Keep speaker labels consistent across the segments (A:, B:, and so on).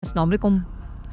A: अस्सलाम वालेकुम।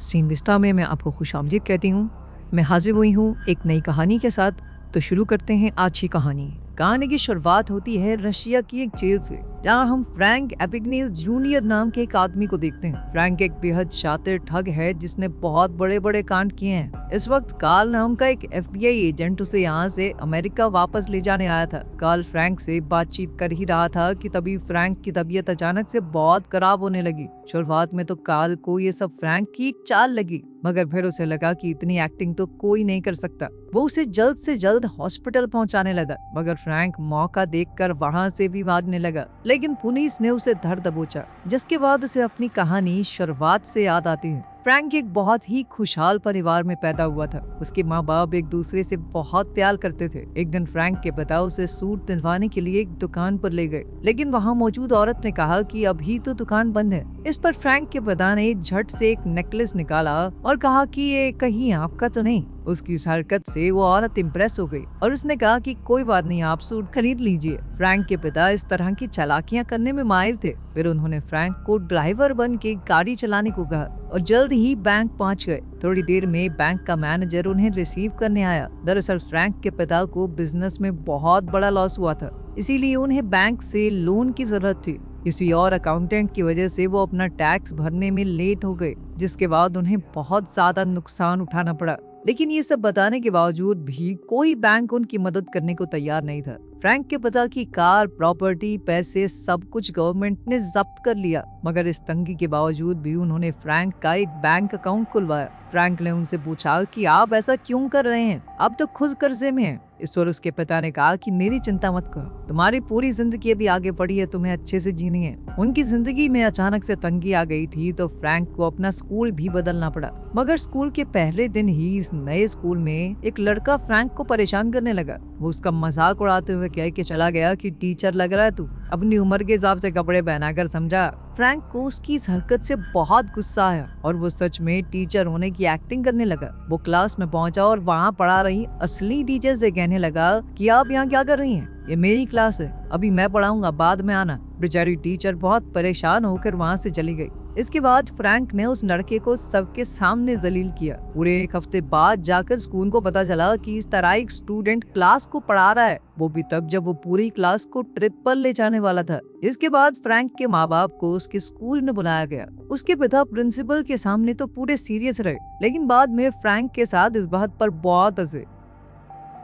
A: Scene Vista में मैं आपको खुशामदीद कहती हूँ। मैं हाजिर हुई हूँ एक नई कहानी के साथ। तो शुरू करते हैं आज की कहानी। कहानी की शुरुआत होती है रशिया की एक जेल से, जहाँ हम फ्रैंक एपिग्नेस जूनियर नाम के एक आदमी को देखते हैं। फ्रैंक एक बेहद शातिर ठग है जिसने बहुत बड़े बड़े कांड किए हैं। इस वक्त कार्ल नाम का एक FBI एजेंट उसे यहाँ से अमेरिका वापस ले जाने आया था। कार्ल फ्रैंक से बातचीत कर ही रहा था कि तभी फ्रैंक की तबीयत अचानक से बहुत खराब होने लगी। शुरुआत में तो कार्ल को ये सब फ्रैंक की एक चाल लगी, मगर फिर उसे लगा कि इतनी एक्टिंग तो कोई नहीं कर सकता। वो उसे जल्द से जल्द हॉस्पिटल पहुंचाने लगा, मगर फ्रैंक मौका देखकर वहां से भी भागने लगा। लेकिन पुलिस ने उसे धर दबोचा, जिसके बाद उसे अपनी कहानी शुरुआत से याद आती है। फ्रैंक एक बहुत ही खुशहाल परिवार में पैदा हुआ था। उसके माँ बाप एक दूसरे से बहुत प्यार करते थे। एक दिन फ्रैंक के पिता उसे सूट दिलवाने के लिए एक दुकान पर ले गए, लेकिन वहाँ मौजूद औरत ने कहा कि अभी तो दुकान बंद है। इस पर फ्रैंक के पिता ने झट से एक नेकलेस निकाला और कहा कि ये कहीं आपका तो नहीं। उसकी इस हरकत से वो औरत इम्प्रेस हो गई और उसने कहा कि कोई बात नहीं, आप सूट खरीद लीजिए। फ्रैंक के पिता इस तरह की चालाकियां करने में माहिर थे। फिर उन्होंने फ्रैंक को ड्राइवर बन के गाड़ी चलाने को कहा और जल्द ही बैंक पहुंच गए। थोड़ी देर में बैंक का मैनेजर उन्हें रिसीव करने आया। दरअसल फ्रैंक के पिता को बिजनेस में बहुत बड़ा लॉस हुआ था, इसीलिए उन्हें बैंक से लोन की जरूरत थी। किसी और अकाउंटेंट की वजह से वो अपना टैक्स भरने में लेट हो गए, जिसके बाद उन्हें बहुत ज्यादा नुकसान उठाना पड़ा। लेकिन ये सब बताने के बावजूद भी कोई बैंक उनकी मदद करने को तैयार नहीं था। फ्रैंक के पिता की कार, प्रॉपर्टी, पैसे सब कुछ गवर्नमेंट ने जब्त कर लिया, मगर इस तंगी के बावजूद भी उन्होंने फ्रैंक का एक बैंक अकाउंट खुलवाया। फ्रैंक ने उनसे पूछा कि आप ऐसा क्यों कर रहे हैं, आप तो खुद कर्जे में हैं। इस पर उसके पिता ने कहा कि मेरी चिंता मत करो, तुम्हारी पूरी जिंदगी अभी आगे पड़ी है, तुम्हें अच्छे से जीनी है। उनकी जिंदगी में अचानक से तंगी आ गई थी, तो फ्रैंक को अपना स्कूल भी बदलना पड़ा। मगर स्कूल के पहले दिन ही इस नए स्कूल में एक लड़का फ्रैंक को परेशान करने लगा। वो उसका मजाक उड़ाते हुए कह के चला गया कि टीचर लग रहा है तू, अपनी उम्र के हिसाब से कपड़े पहना कर, समझा। फ्रैंक को उसकी इस हरकत से बहुत गुस्सा आया और वो सच में टीचर होने की एक्टिंग करने लगा। वो क्लास में पहुंचा और वहाँ पढ़ा रही असली टीचर से कहने लगा कि आप यहाँ क्या कर रही हैं, ये मेरी क्लास है, अभी मैं पढ़ाऊंगा, बाद में आना। बेचारी टीचर बहुत परेशान होकर वहाँ से चली गई। इसके बाद फ्रैंक ने उस लड़के को सबके सामने जलील किया। पूरे एक हफ्ते बाद जाकर स्कूल को पता चला कि इस तरह एक स्टूडेंट क्लास को पढ़ा रहा है, वो भी तब जब वो पूरी क्लास को ट्रिप पर ले जाने वाला था। इसके बाद फ्रैंक के माँ बाप को उसके स्कूल में बुलाया गया। उसके पिता प्रिंसिपल के सामने तो पूरे सीरियस रहे, लेकिन बाद में फ्रैंक के साथ इस बात पर बहुत हंसे।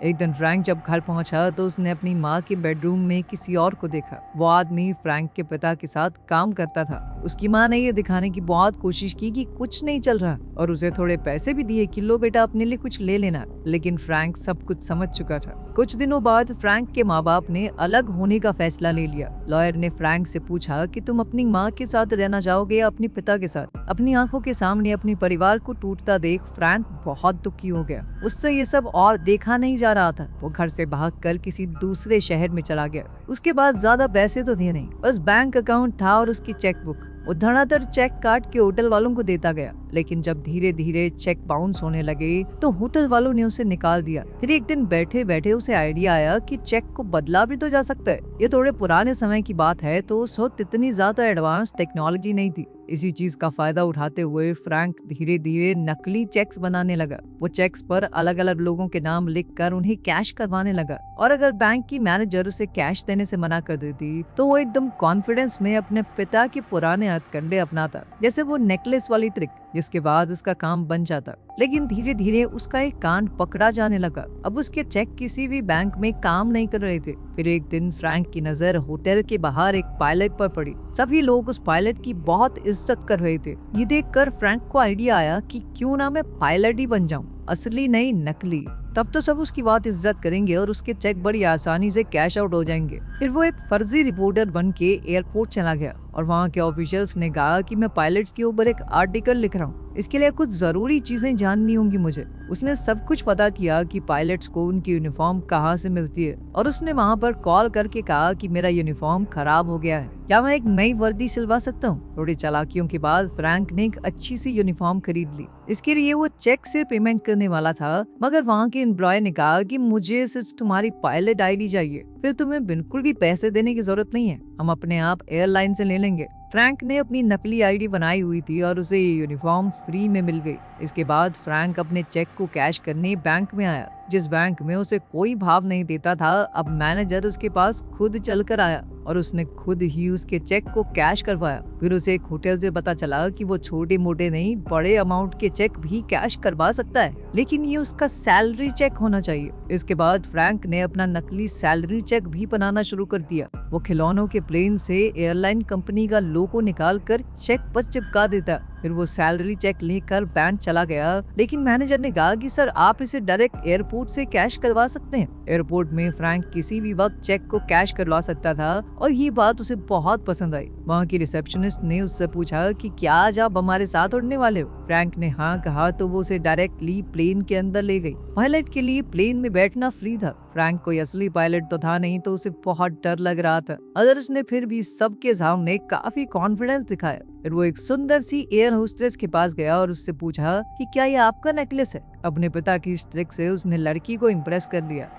A: एक दिन फ्रैंक जब घर पहुंचा तो उसने अपनी माँ के बेडरूम में किसी और को देखा। वो आदमी फ्रैंक के पिता के साथ काम करता था। उसकी माँ ने ये दिखाने की बहुत कोशिश की कि कुछ नहीं चल रहा और उसे थोड़े पैसे भी दिए कि लो बेटा अपने लिए कुछ ले लेना, लेकिन फ्रैंक सब कुछ समझ चुका था। कुछ दिनों बाद फ्रैंक के माँ बाप ने अलग होने का फैसला ले लिया। लॉयर ने फ्रैंक से पूछा कि तुम अपनी माँ के साथ रहना चाहोगे या अपने पिता के साथ। अपनी आंखों के सामने अपने परिवार को टूटता देख फ्रैंक बहुत दुखी हो गया। उससे ये सब और देखा नहीं जा रहा था। वो घर से भागकर किसी दूसरे शहर में चला गया। उसके पास ज्यादा पैसे तो थे नहीं, बस बैंक अकाउंट था और उसकी चेकबुक। वो धड़ाधड़ चेक काट के होटल वालों को देता गया, लेकिन जब धीरे धीरे चेक बाउंस होने लगे तो होटल वालों ने उसे निकाल दिया। फिर एक दिन बैठे बैठे उसे आइडिया आया कि चेक को बदला भी तो जा सकता है। ये थोड़े पुराने समय की बात है, तो उस वक्त इतनी ज्यादा एडवांस टेक्नोलॉजी नहीं थी। इसी चीज का फायदा उठाते हुए फ्रैंक धीरे धीरे नकली चेक्स बनाने लगा। वो चेक्स पर अलग अलग लोगों के नाम लिखकर उन्हें कैश करवाने लगा, और अगर बैंक की मैनेजर उसे कैश देने से मना कर देती तो वो एकदम कॉन्फिडेंस में अपने पिता के पुराने हथकंडे अपनाता, जैसे वो नेकलेस वाली ट्रिक, जिसके बाद उसका काम बन जाता। लेकिन धीरे धीरे उसका एक कांड पकड़ा जाने लगा। अब उसके चेक किसी भी बैंक में काम नहीं कर रहे थे। फिर एक दिन फ्रैंक की नजर होटल के बाहर एक पायलट पर पड़ी। सभी लोग उस पायलट की बहुत इज्जत कर रहे थे। ये देखकर फ्रैंक को आइडिया आया कि क्यों ना मैं पायलट ही बन जाऊं, असली नहीं नकली। तब तो सब उसकी बात इज्जत करेंगे और उसके चेक बड़ी आसानी से कैश आउट हो जाएंगे। फिर वो एक फर्जी रिपोर्टर बन के एयरपोर्ट चला गया और वहाँ के ऑफिशियल्स ने कहा कि मैं पायलट्स के ऊपर एक आर्टिकल लिख रहा हूँ, इसके लिए कुछ जरूरी चीजें जाननी होंगी मुझे। उसने सब कुछ पता किया कि पायलट्स को उनकी यूनिफॉर्म कहाँ से मिलती है, और उसने वहाँ पर कॉल करके कहा कि मेरा यूनिफॉर्म खराब हो गया है, क्या मैं एक नई वर्दी सिलवा सकता हूँ। थोड़ी चालाकियों के बाद फ्रैंक ने एक अच्छी सी यूनिफॉर्म खरीद ली। इसके लिए वो चेक से पेमेंट करने वाला था, मगर वहाँ के एम्प्लॉय ने कहा कि मुझे सिर्फ तुम्हारी पायलट आईडी चाहिए, फिर तुम्हें बिल्कुल भी पैसे देने की जरूरत नहीं है, हम अपने आप एयरलाइन से ले लेंगे। फ्रैंक ने अपनी नकली आईडी बनाई हुई थी और उसे यूनिफॉर्म फ्री में मिल गई। इसके बाद फ्रैंक अपने चेक को कैश करने बैंक में आया। जिस बैंक में उसे कोई भाव नहीं देता था, अब मैनेजर उसके पास खुद चलकर आया और उसने खुद ही उसके चेक को कैश करवाया। फिर उसे एक होटल से पता चला कि वो छोटे मोटे नहीं, बड़े अमाउंट के चेक भी कैश करवा सकता है, लेकिन ये उसका सैलरी चेक होना चाहिए। इसके बाद फ्रैंक ने अपना नकली सैलरी चेक भी बनाना शुरू कर दिया। वो खिलौनों के प्लेन से एयरलाइन कंपनी का लोगो निकाल कर चेक पर चिपका देता। फिर वो सैलरी चेक लेकर बैंक चला गया, लेकिन मैनेजर ने कहा कि सर, आप इसे डायरेक्ट एयरपोर्ट से कैश करवा सकते हैं। एयरपोर्ट में फ्रैंक किसी भी वक्त चेक को कैश करवा सकता था और ये बात उसे बहुत पसंद आई। वहाँ की रिसेप्शनिस्ट ने उससे पूछा कि क्या आज आप हमारे साथ उड़ने वाले हो? फ्रैंक ने हाँ कहा तो वो उसे डायरेक्टली प्लेन के अंदर ले गई। पायलट के लिए प्लेन में बैठना फ्री था। फ्रैंक कोई असली पायलट तो था नहीं, तो उसे बहुत डर लग रहा था। अदर्स ने फिर भी सबके सामने काफी कॉन्फिडेंस दिखाया। फिर वो एक सुंदर सी एयर होस्टेस के पास गया और उससे पूछा कि क्या ये आपका नेकलेस है? अपने पिता की इस ट्रिक से उसने लड़की को इम्प्रेस कर लिया।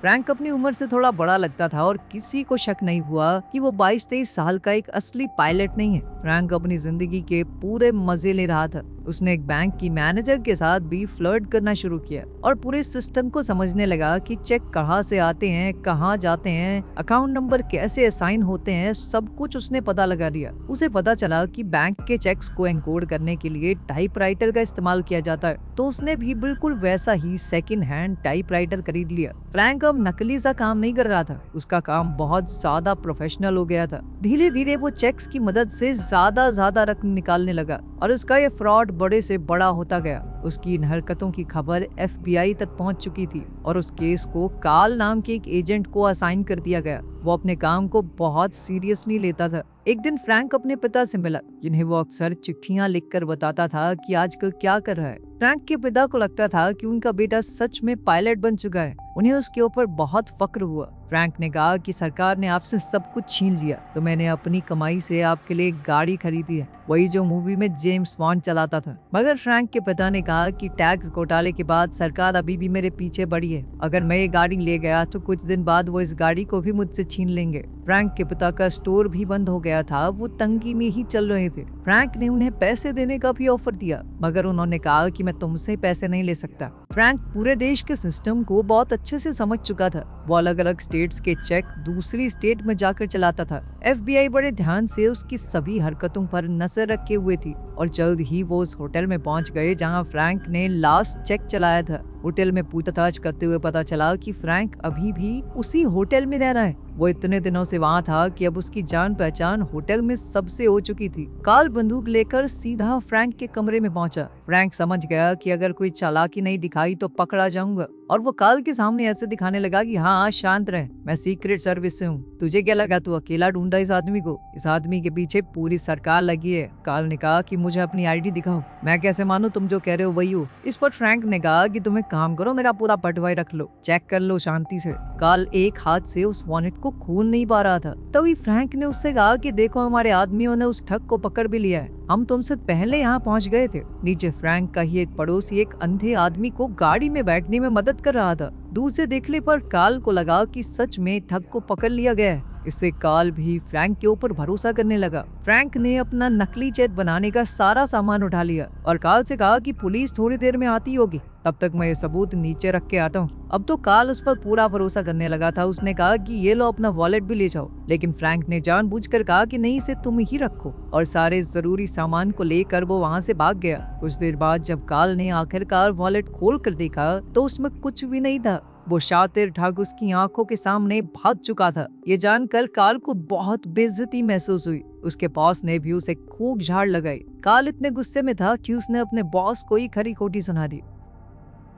A: फ्रैंक अपनी उम्र से थोड़ा बड़ा लगता था और किसी को शक नहीं हुआ कि वो 22-23 साल का एक असली पायलट नहीं है। फ्रैंक अपनी जिंदगी के पूरे मजे ले रहा था। उसने एक बैंक की मैनेजर के साथ भी फ्लर्ट करना शुरू किया और पूरे सिस्टम को समझने लगा कि चेक कहाँ से आते हैं, कहाँ जाते हैं, अकाउंट नंबर कैसे असाइन होते हैं, सब कुछ उसने पता लगा लिया। उसे पता चला कि बैंक के चेक्स को एनकोड करने के लिए टाइपराइटर का इस्तेमाल किया जाता है, तो उसने भी बिल्कुल वैसा ही सेकंड हैंड टाइपराइटर खरीद लिया। फ्रैंक अब नकली सा काम नहीं कर रहा था, उसका काम बहुत ज्यादा प्रोफेशनल हो गया था। धीरे धीरे वो चेक्स की मदद से ज्यादा रकम निकालने लगा और उसका ये फ्रॉड बड़े से बड़ा होता गया। उसकी इन हरकतों की खबर FBI तक पहुंच चुकी थी और उस केस को काल नाम के एक एजेंट को असाइन कर दिया गया। वो अपने काम को बहुत सीरियसली लेता था। एक दिन फ्रैंक अपने पिता से मिला, जिन्हें वो अक्सर चिट्ठियां लिखकर बताता था कि आजकल क्या कर रहा है। फ्रैंक के पिता को लगता था कि उनका बेटा सच में पायलट बन चुका है। उन्हें उसके ऊपर बहुत फक्र हुआ। फ्रैंक ने कहा कि सरकार ने आपसे सब कुछ छीन लिया, तो मैंने अपनी कमाई से आपके लिए एक गाड़ी खरीदी है, वही जो मूवी में जेम्स बॉन्ड चलाता था। मगर फ्रैंक के पिता ने कहा कि टैक्स घोटाले के बाद सरकार अभी भी मेरे पीछे पड़ी है। अगर मैं ये गाड़ी ले गया तो कुछ दिन बाद वो इस गाड़ी को भी मुझसे छीन लेंगे। फ्रैंक के पिता का स्टोर भी बंद हो गया था, वो तंगी में ही चल रहे थे। फ्रैंक ने उन्हें पैसे देने का भी ऑफर दिया, मगर उन्होंने कहा कि मैं तुमसे पैसे नहीं ले सकता। फ्रैंक पूरे देश के सिस्टम को बहुत अच्छे से समझ चुका था। वो अलग अलग स्टेट्स के चेक दूसरी स्टेट में जाकर चलाता था। FBI बड़े ध्यान से उसकी सभी हरकतों पर नजर रखे हुए थी और जल्द ही वो उस होटल में पहुंच गए जहां फ्रैंक ने लास्ट चेक चलाया था। होटल में पूछताछ करते हुए पता चला कि फ्रैंक अभी भी उसी होटल में रह रहा है। वो इतने दिनों से वहाँ था कि अब उसकी जान पहचान होटल में सबसे हो चुकी थी। कार्ल बंदूक लेकर सीधा फ्रैंक के कमरे में पहुंचा। फ्रैंक समझ गया कि अगर कोई चालाकी नहीं दिखाई तो पकड़ा जाऊंगा और वो कार्ल के सामने ऐसे दिखाने लगा कि हाँ शांत रह, मैं सीक्रेट सर्विस से हूँ। तुझे क्या लगा तू अकेला ढूंढा इस आदमी को? इस आदमी के पीछे पूरी सरकार लगी है। कार्ल ने कहा कि मुझे अपनी आईडी दिखाओ। मैं कैसे मानूं तुम जो कह रहे हो वही हो? इस पर फ्रैंक ने कहा कि तुम एक काम करो, मेरा पूरा पटवाई रख लो, चेक कर लो शांति से। कार्ल एक हाथ से उस वॉलेट को खोल नहीं पा रहा था। तभी फ्रैंक ने उससे कहा कि देखो, हमारे आदमियों ने उस ठग को पकड़ भी लिया है, हम तुमसे पहले यहाँ पहुँच गए थे। नीचे फ्रैंक का ही एक पड़ोसी एक अंधे आदमी को गाड़ी में बैठने में मदद कर रहा था। दूर से देखने पर कार्ल को लगा कि सच में ठग को पकड़ लिया गया है। इससे कार्ल भी फ्रैंक के ऊपर भरोसा करने लगा। फ्रैंक ने अपना नकली जेट बनाने का सारा सामान उठा लिया और कार्ल से कहा कि पुलिस थोड़ी देर में आती होगी, तब तक मैं ये सबूत नीचे रख के आता हूँ। अब तो कार्ल उस पर पूरा भरोसा करने लगा था। उसने कहा कि ये लो अपना वॉलेट भी ले जाओ, लेकिन फ्रैंक ने जानबूझकर कहा कि नहीं, इसे तुम ही रखो और सारे जरूरी सामान को लेकर वो वहाँ से भाग गया। कुछ देर बाद जब कार्ल ने आखिरकार वॉलेट खोल कर देखा तो उसमें कुछ भी नहीं था। वो शातिर ठग उसकी आंखों के सामने भाग चुका था। ये जानकर कार्ल को बहुत बेइज्जती महसूस हुई। उसके बॉस ने भी उसे खूब झाड़ लगाई। कार्ल इतने गुस्से में था कि उसने अपने बॉस को ही खरी खोटी सुना दी।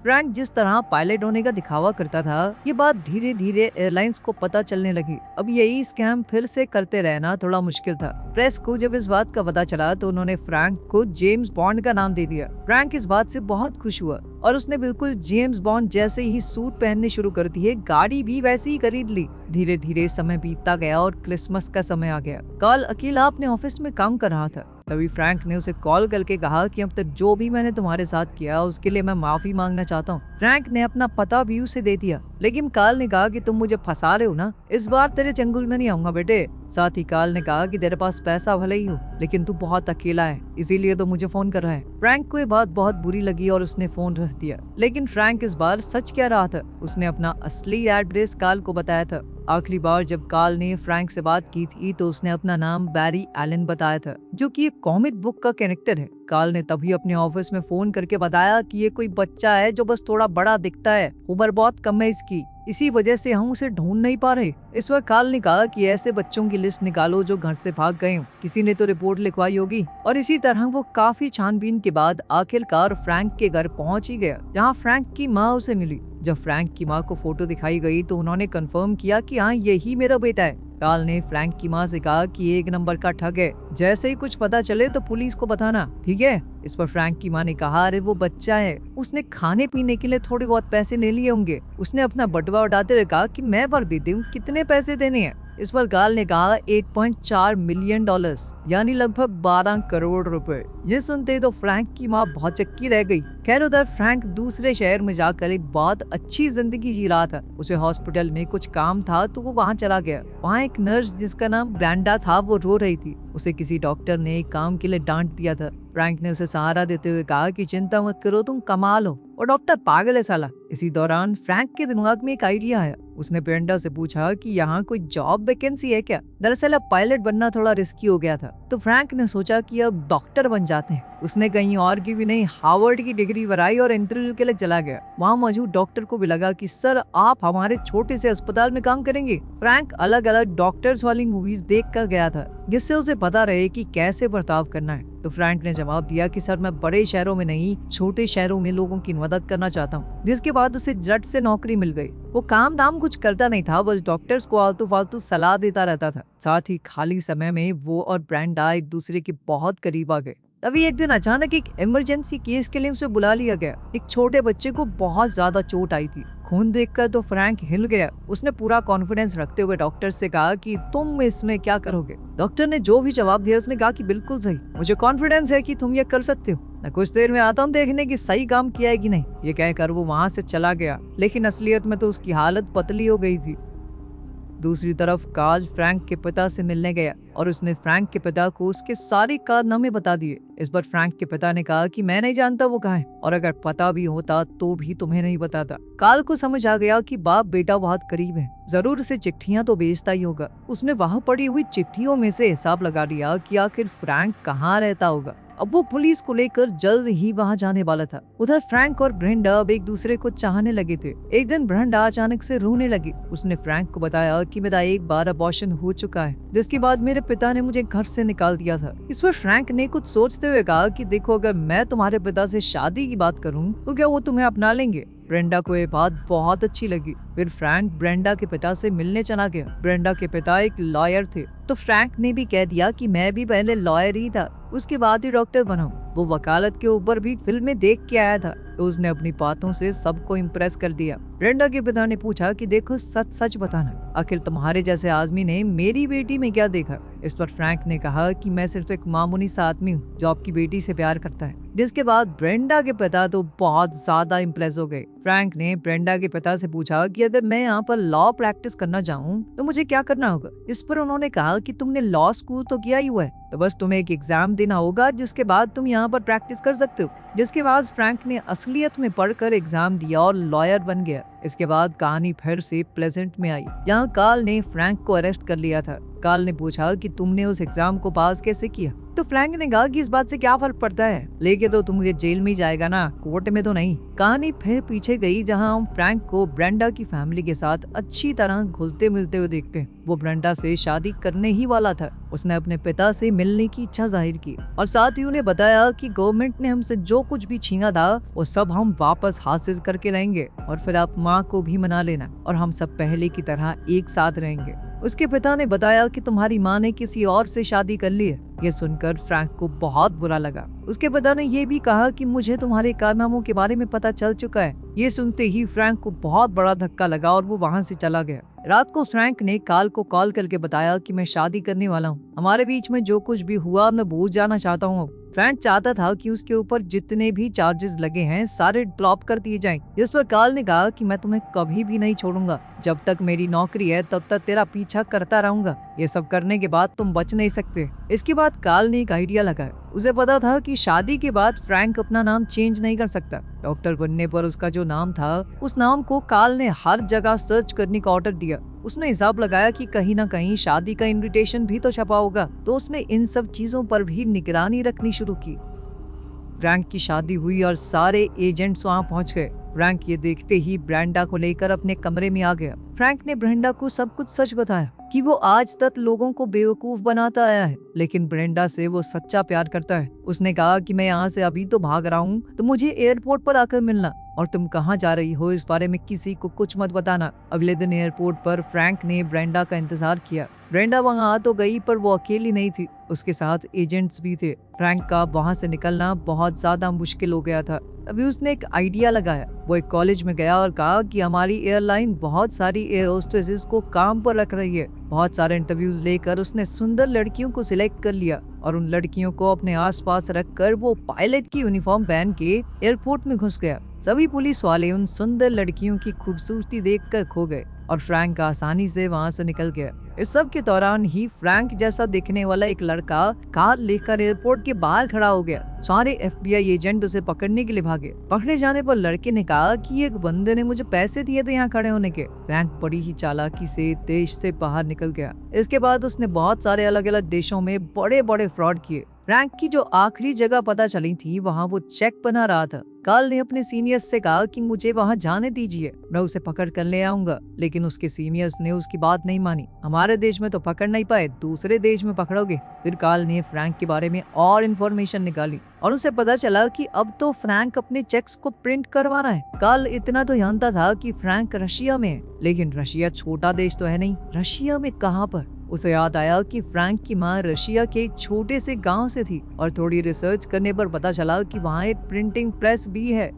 A: फ्रैंक जिस तरह पायलट होने का दिखावा करता था, ये बात धीरे धीरे एयरलाइंस को पता चलने लगी। अब यही स्कैम फिर से करते रहना थोड़ा मुश्किल था। प्रेस को जब इस बात का पता चला तो उन्होंने फ्रैंक को जेम्स बॉन्ड का नाम दे दिया। फ्रैंक इस बात से बहुत खुश हुआ और उसने बिल्कुल जेम्स बॉन्ड जैसे ही सूट पहनने शुरू कर दिए, गाड़ी भी वैसी ही खरीद ली। धीरे धीरे समय बीतता गया और क्रिसमस का समय आ गया। कार्ल अकेला अपने ऑफिस में काम कर रहा था। तभी फ्रैंक ने उसे कॉल करके कहा कि अब तक जो भी मैंने तुम्हारे साथ किया उसके लिए मैं माफी मांगना चाहता हूँ। फ्रैंक ने अपना पता भी उसे दे दिया, लेकिन कार्ल ने कहा कि तुम मुझे फंसा रहे हो ना, इस बार तेरे चंगुल में नहीं आऊंगा बेटे। साथ ही कार्ल ने कहा कि तेरे पास पैसा भले ही हो, लेकिन तू बहुत अकेला है, इसीलिए तो मुझे फोन कर रहा है। फ्रैंक को ये बात बहुत बुरी लगी और उसने फोन रख दिया। लेकिन फ्रैंक इस बार सच कह रहा था, उसने अपना असली एड्रेस कार्ल को बताया था। आखिरी बार जब कार्ल ने फ्रैंक से बात की थी तो उसने अपना नाम बैरी एलन बताया था, जो कि एक कॉमिक बुक का कैरेक्टर है। कार्ल ने तभी अपने ऑफिस में फोन करके बताया कि ये कोई बच्चा है जो बस थोड़ा बड़ा दिखता है, उम्र बहुत कम है इसकी, इसी वजह से हम उसे ढूंढ नहीं पा रहे। इस पर कार्ल ने कहा कि ऐसे बच्चों की लिस्ट निकालो जो घर से भाग गए हो, किसी ने तो रिपोर्ट लिखवाई होगी। और इसी तरह वो काफी छानबीन के बाद आखिरकार फ्रैंक के घर पहुंच ही गया, जहां फ्रैंक की माँ उसे मिली। जब फ्रैंक की माँ को फोटो दिखाई गई तो उन्होंने कंफर्म किया कि हाँ, यही मेरा बेटा है। कार्ल ने फ्रैंक की माँ से कहा कि एक नंबर का ठग है, जैसे ही कुछ पता चले तो पुलिस को बताना, ठीक है। इस पर फ्रैंक की माँ ने कहा, अरे वो बच्चा है, उसने खाने पीने के लिए थोड़े बहुत पैसे ले लिए होंगे। उसने अपना बटुआ उठाते हुए कहा कि मैं भर देती हूँ, कितने पैसे देने हैं। इस पर कार्ल ने कहा 8.4 मिलियन डॉलर्स, यानी लगभग 12 करोड़ रुपए। ये सुनते तो फ्रैंक की माँ बहुत चक्की रह गई। खैर, उधर फ्रैंक दूसरे शहर में जाकर एक बहुत अच्छी जिंदगी जी रहा था। उसे हॉस्पिटल में कुछ काम था तो वो वहाँ चला गया। वहाँ एक नर्स जिसका नाम ब्रांडा था, वो रो रही थी। उसे किसी डॉक्टर ने एक काम के लिए डांट दिया था। फ्रैंक ने उसे सहारा देते हुए कहा कि चिंता मत करो, तुम कमाल हो, और डॉक्टर पागल है साला। इसी दौरान फ्रैंक के दिमाग में एक आइडिया आया। उसने ब्रेंडा से पूछा कि यहाँ कोई जॉब वैकेंसी है क्या। दरअसल अब पायलट बनना थोड़ा रिस्की हो गया था, तो फ्रैंक ने सोचा कि अब डॉक्टर बन जाते हैं। उसने कहीं और की भी नहीं, हार्वर्ड की डिग्री भराई और इंटरव्यू के लिए चला गया। वहाँ मौजूद डॉक्टर को भी लगा कि सर, आप हमारे छोटे से अस्पताल में काम करेंगे। फ्रैंक अलग अलग डॉक्टर्स वाली मूवीज देख कर गया था, जिससे उसे पता रहे कि कैसे बर्ताव करना है। तो फ्रैंक ने जवाब दिया कि सर, मैं बड़े शहरों में नहीं, छोटे शहरों में लोगों की मदद करना चाहता हूँ। जिसके बाद उसे झट से नौकरी मिल गई। वो काम दाम कुछ करता नहीं था, बस डॉक्टर्स को आलतू फालतू सलाह देता रहता था। साथ ही खाली समय में वो और ब्रेंडा एक दूसरे के बहुत करीब आ गए। तभी एक दिन अचानक एक इमरजेंसी केस के लिए उसे बुला लिया गया। एक छोटे बच्चे को बहुत ज्यादा चोट आई थी। खून देखकर तो फ्रैंक हिल गया। उसने पूरा कॉन्फिडेंस रखते हुए डॉक्टर से कहा कि तुम इसमें क्या करोगे। डॉक्टर ने जो भी जवाब दिया उसने कहा कि बिल्कुल सही, मुझे कॉन्फिडेंस है कि तुम ये कर सकते हो। मैं कुछ देर में आता हूँ देखने की सही काम किया है कि नहीं। ये कहकर वो वहाँ से चला गया, लेकिन असलियत में तो उसकी हालत पतली हो गई थी। दूसरी तरफ कार्ल फ्रैंक के पिता से मिलने गया और उसने फ्रैंक के पिता को उसके सारे कारनामे बता दिए। इस पर फ्रैंक के पिता ने कहा कि मैं नहीं जानता वो कहाँ है, और अगर पता भी होता तो भी तुम्हें नहीं बताता। कार्ल को समझ आ गया कि बाप बेटा बहुत करीब है, जरूर उसे चिट्ठियां तो भेजता ही होगा। उसने वहाँ पड़ी हुई चिट्ठियों में से हिसाब लगा लिया कि आखिर फ्रैंक कहाँ रहता होगा। अब वो पुलिस को लेकर जल्द ही वहाँ जाने वाला था। उधर फ्रैंक और ब्रेंडा अब एक दूसरे को चाहने लगे थे। एक दिन ब्रेंडा अचानक से रोने लगी। उसने फ्रैंक को बताया कि मेरा एक बार अबॉर्शन हो चुका है, जिसके बाद मेरे पिता ने मुझे घर से निकाल दिया था। इस पर फ्रैंक ने कुछ सोचते हुए कहा कि देखो, अगर मैं तुम्हारे पिता से शादी की बात करूँ तो क्या वो तुम्हें अपना लेंगे। ब्रेंडा को ये बात बहुत अच्छी लगी। फिर फ्रैंक ब्रेंडा के पिता से मिलने चला गया। ब्रेंडा के पिता एक लॉयर थे, तो फ्रैंक ने भी कह दिया कि मैं भी पहले लॉयर ही था, उसके बाद ही डॉक्टर बना। वो वकालत के ऊपर भी फिल्में देख के आया था, तो उसने अपनी बातों से सबको इम्प्रेस कर दिया। ब्रेंडा के पिता ने पूछा कि देखो, सच सच बताना, आखिर तुम्हारे जैसे आदमी ने मेरी बेटी में क्या देखा। इस पर फ्रैंक ने कहा कि मैं सिर्फ एक मामूली सा आदमी हूँ जो आपकी बेटी से प्यार करता है। जिसके बाद ब्रेंडा के पिता तो बहुत ज्यादा इम्प्रेस हो गए। फ्रैंक ने ब्रेंडा के पिता से पूछा कि अगर मैं यहाँ पर लॉ प्रैक्टिस करना चाहूँ तो मुझे क्या करना होगा। इस पर उन्होंने कहा कि तुमने लॉ स्कूल तो किया ही हुआ है, तो बस तुम्हें एक एग्जाम देना होगा, जिसके बाद तुम यहाँ पर प्रैक्टिस कर सकते हो। जिसके बाद फ्रैंक ने असलियत में पढ़कर एग्जाम दिया और लॉयर बन गया। इसके बाद कहानी फिर से प्लेजेंट में आई, जहाँ कार्ल ने फ्रैंक को अरेस्ट कर लिया था। कार्ल ने पूछा कि तुमने उस एग्जाम को पास कैसे किया, तो फ्रैंक ने कहा कि इस बात से क्या फर्क पड़ता है, लेके तो तुम मुझे जेल में जाएगा ना, कोर्ट में तो नहीं। कहानी फिर पीछे गई, जहां हम फ्रैंक को ब्रेंडा की फैमिली के साथ अच्छी तरह घुलते मिलते हुए देखते हैं। वो ब्रेंडा से शादी करने ही वाला था। उसने अपने पिता से मिलने की इच्छा जाहिर की और साथ ही उन्हें बताया कि गवर्नमेंट ने हमसे जो कुछ भी छीना था वो सब हम वापस हासिल करके रहेंगे, और फिर आप माँ को भी मना लेना और हम सब पहले की तरह एक साथ रहेंगे। उसके पिता ने बताया कि तुम्हारी माँ ने किसी और से शादी कर ली है। ये सुनकर फ्रैंक को बहुत बुरा लगा। उसके पिता ने ये भी कहा कि मुझे तुम्हारे कारनामों के बारे में पता चल चुका है। ये सुनते ही फ्रैंक को बहुत बड़ा धक्का लगा और वो वहाँ से चला गया। रात को फ्रैंक ने काल को कॉल करके बताया कि मैं शादी करने वाला हूँ, हमारे बीच में जो कुछ भी हुआ मैं भूल जाना चाहता हूँ। फ्रैंक चाहता था कि उसके ऊपर जितने भी चार्जेस लगे हैं सारे ड्रॉप कर दिए जाएं। जिस पर काल ने कहा कि मैं तुम्हें कभी भी नहीं छोड़ूंगा, जब तक मेरी नौकरी है तब तक तेरा पीछा करता रहूंगा। ये सब करने के बाद तुम बच नहीं सकते। इसके बाद काल ने एक आइडिया लगाया। उसे पता था कि शादी के बाद फ्रैंक अपना नाम चेंज नहीं कर सकता। डॉक्टर बनने पर उसका जो नाम था उस नाम को काल ने हर जगह सर्च करने का ऑर्डर दिया। उसने हिसाब लगाया कि कहीं ना कहीं शादी का इनविटेशन भी तो छपा होगा, तो उसने इन सब चीजों पर भी निगरानी रखनी शुरू की। फ्रैंक की शादी हुई और सारे एजेंट्स वहाँ पहुँच गए। फ्रैंक ये देखते ही ब्रेंडा को लेकर अपने कमरे में आ गया। फ्रैंक ने ब्रेंडा को सब कुछ सच बताया कि वो आज तक लोगों को बेवकूफ बनाता आया है, लेकिन ब्रेंडा से वो सच्चा प्यार करता है। उसने कहा कि मैं यहाँ से अभी तो भाग रहा हूँ, तो मुझे एयरपोर्ट पर आकर मिलना, और तुम कहाँ जा रही हो इस बारे में किसी को कुछ मत बताना। अगले दिन एयरपोर्ट पर फ्रैंक ने ब्रेंडा का इंतजार किया। ब्रेंडा वहाँ आ तो गई, पर वो अकेली नहीं थी, उसके साथ एजेंट्स भी थे। फ्रैंक का वहाँ से निकलना बहुत ज्यादा मुश्किल हो गया था। अभी उसने एक आइडिया लगाया। वो एक कॉलेज में गया और कहा कि हमारी एयरलाइन बहुत सारी एयर होस्टेसेस को काम पर रख रही है। बहुत सारे इंटरव्यूज लेकर उसने सुंदर लड़कियों को सिलेक्ट कर लिया और उन लड़कियों को अपने आसपास रखकर वो पायलट की यूनिफॉर्म पहन के एयरपोर्ट में घुस गया। सभी पुलिस वाले उन सुंदर लड़कियों की खूबसूरती देखकर खो गए और फ्रैंक आसानी से वहां से निकल गया। इस सब के दौरान ही फ्रैंक जैसा दिखने वाला एक लड़का कार लेकर एयरपोर्ट के बाहर खड़ा हो गया। सारे FBI एजेंट उसे पकड़ने के लिए भागे। पकड़े जाने पर लड़के ने कहा कि एक बंदे ने मुझे पैसे दिए थे यहाँ खड़े होने के। फ्रैंक बड़ी ही चालाकी से देश से बाहर निकल गया। इसके बाद उसने बहुत सारे अलग अलग देशों में बड़े बड़े फ्रॉड किए। फ्रैंक की जो आखिरी जगह पता चली थी वहाँ वो चेक बना रहा था। कार्ल ने अपने सीनियर्स से कहा कि मुझे वहाँ जाने दीजिए, मैं उसे पकड़ कर ले आऊंगा, लेकिन उसके सीनियर्स ने उसकी बात नहीं मानी। हमारे देश में तो पकड़ नहीं पाए, दूसरे देश में पकड़ोगे। फिर कार्ल ने फ्रैंक के बारे में और इन्फॉर्मेशन निकाली और उसे पता चला कि अब तो फ्रैंक अपने चेक्स को प्रिंट करवा रहा है। कार्ल इतना तो जानता था कि फ्रैंक रशिया में है, लेकिन रशिया छोटा देश तो है नहीं, रशिया में कहाँ पर। उसे याद आया कि फ्रैंक की माँ रशिया के एक छोटे से गांव से थी और थोड़ी रिसर्च करने पर पता चला कि वहाँ एक प्रिंटिंग प्रेस भी है।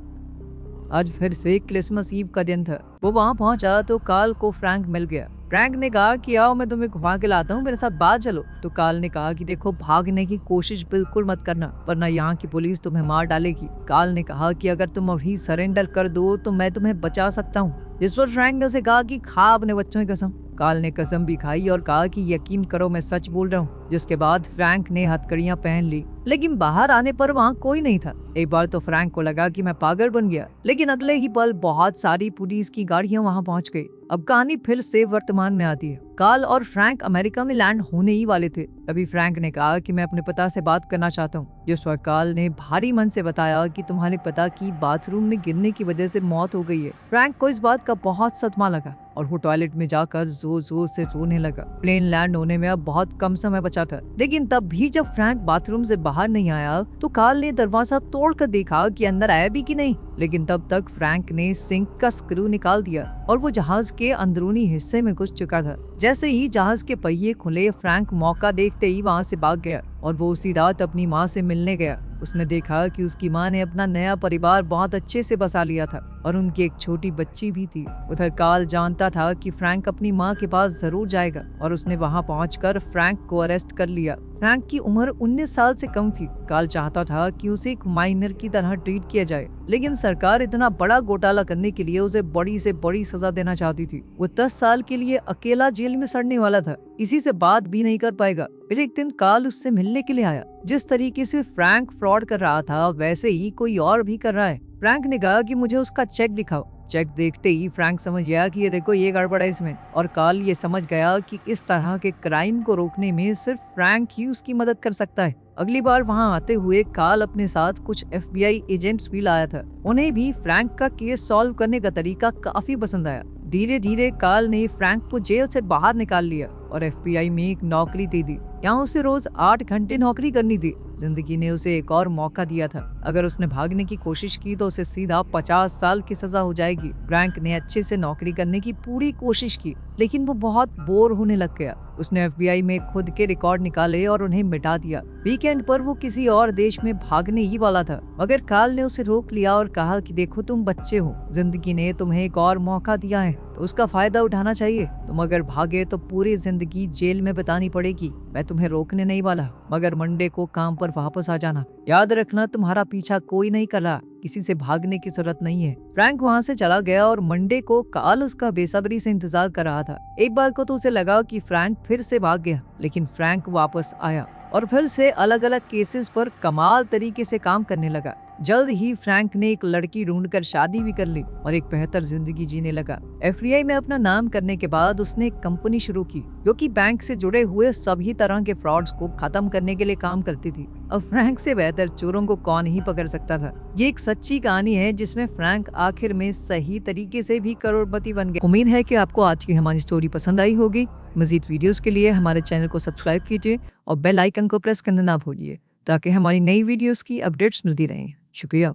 A: आज फिर से क्रिसमस ईव का दिन था। वो वहाँ पहुंचा तो कार्ल को फ्रैंक मिल गया। फ्रैंक ने कहा कि आओ मैं तुम्हें घुमा के लाता हूँ, मेरे साथ बाहर चलो। तो कार्ल ने कहा कि देखो, भागने की कोशिश बिल्कुल मत करना, वरना यहाँ की पुलिस तुम्हें मार डालेगी। कार्ल ने कहा कि अगर तुम अभी सरेंडर कर दो तो मैं तुम्हें बचा सकता हूँ। जिस पर फ्रैंक ने उसे कहा कि खा अपने बच्चों की कसम। कार्ल ने कसम भी खाई और कहा कि यकीन करो मैं सच बोल रहा हूँ। जिसके बाद फ्रैंक ने हथकड़ियां पहन ली, लेकिन बाहर आने पर वहाँ कोई नहीं था। एक बार तो फ्रैंक को लगा कि मैं पागल बन गया, लेकिन अगले ही पल बहुत सारी पुलिस की गाड़ियां वहाँ पहुँच गई। अब कहानी फिर से वर्तमान में आती है। कार्ल और फ्रैंक अमेरिका में लैंड होने ही वाले थे। तभी फ्रैंक ने कहा कि मैं अपने पिता से बात करना चाहता हूँ। जिस पर कार्ल ने भारी मन से बताया कि तुम्हारे पिता की बाथरूम में गिरने की वजह से मौत हो गई है। फ्रैंक को इस बात का बहुत सदमा लगा और वो टॉयलेट में जाकर जोर जोर से रोने लगा। प्लेन लैंड होने में अब बहुत कम समय बचा था, लेकिन तब भी जब फ्रैंक बाथरूम से बाहर नहीं आया तो कार्ल ने दरवाजा तोड़कर देखा कि अंदर आया भी कि नहीं। लेकिन तब तक फ्रैंक ने सिंक का स्क्रू निकाल दिया और वो जहाज के अंदरूनी हिस्से में घुस चुका था। जैसे ही जहाज के पहिए खुले, फ्रैंक मौका देखते ही वहाँ से भाग गया और वो उसी रात अपनी माँ से मिलने गया। उसने देखा कि उसकी माँ ने अपना नया परिवार बहुत अच्छे से बसा लिया था और उनकी एक छोटी बच्ची भी थी। उधर कार्ल जानता था कि फ्रैंक अपनी माँ के पास जरूर जाएगा और उसने वहाँ पहुंचकर फ्रैंक को अरेस्ट कर लिया। फ्रैंक की उम्र 19 साल से कम थी। कार्ल चाहता था कि उसे एक माइनर की तरह ट्रीट किया जाए, लेकिन सरकार इतना बड़ा घोटाला करने के लिए उसे बड़ी से बड़ी सजा देना चाहती थी। वो 10 साल के लिए अकेला जेल में सड़ने वाला था, इसी से बात भी नहीं कर पाएगा। फिर एक दिन कार्ल उससे मिलने के लिए आया। जिस तरीके से फ्रैंक फ्रॉड कर रहा था वैसे ही कोई और भी कर रहा है। फ्रैंक ने कहा कि मुझे उसका चेक दिखाओ। चेक देखते ही फ्रैंक समझ गया कि ये देखो, ये गड़बड़ है इसमें। और कार्ल ये समझ गया कि इस तरह के क्राइम को रोकने में सिर्फ फ्रैंक ही उसकी मदद कर सकता है। अगली बार वहां आते हुए कार्ल अपने साथ कुछ FBI एजेंट्स भी लाया था। उन्हें भी फ्रैंक का केस सॉल्व करने का तरीका काफी पसंद आया। धीरे धीरे कार्ल ने फ्रैंक को जेल से बाहर निकाल लिया और FBI में एक नौकरी दे दी। यहाँ उसे रोज 8 घंटे नौकरी करनी थी। जिंदगी ने उसे एक और मौका दिया था। अगर उसने भागने की कोशिश की तो उसे सीधा 50 साल की सजा हो जाएगी। फ्रैंक ने अच्छे से नौकरी करने की पूरी कोशिश की, लेकिन वो बहुत बोर होने लग गया। उसने FBI में खुद के रिकॉर्ड निकाले और उन्हें मिटा दिया। वीकेंड पर वो किसी और देश में भागने ही वाला था, मगर कार्ल ने उसे रोक लिया और कहा कि देखो, तुम बच्चे हो, जिंदगी ने तुम्हें एक और मौका दिया है तो उसका फायदा उठाना चाहिए। तुम अगर भागे तो पूरी जिंदगी जेल में बितानी पड़ेगी। मैं तुम्हें रोकने नहीं वाला, मगर मंडे को काम पर वापस आ जाना। याद रखना, तुम्हारा पीछा कोई नहीं कर रहा, किसी से भागने की जरूरत नहीं है। फ्रैंक वहाँ से चला गया और मंडे को कार्ल उसका बेसब्री से इंतजार कर रहा था। एक बार को तो उसे लगा कि फ्रैंक फिर से भाग गया, लेकिन फ्रैंक वापस आया और फिर से अलग अलग केसेस पर कमाल तरीके से काम करने लगा। जल्द ही फ्रैंक ने एक लड़की ढूंढकर शादी भी कर ली और एक बेहतर जिंदगी जीने लगा। FBI में अपना नाम करने के बाद उसने एक कंपनी शुरू की जो कि बैंक से जुड़े हुए सभी तरह के फ्रॉड्स को खत्म करने के लिए काम करती थी। अब फ्रैंक से बेहतर चोरों को कौन ही पकड़ सकता था। ये एक सच्ची कहानी है जिसमें फ्रैंक आखिर में सही तरीके से भी करोड़पति बन गया। उम्मीद है कि आपको आज की हमारी स्टोरी पसंद आई होगी। मजीद वीडियोस के लिए हमारे चैनल को सब्सक्राइब कीजिए और बेल आइकन को प्रेस करना ना भूलिए ताकि हमारी नई वीडियोस की अपडेट्स मिलती रहें। शुक्रिया।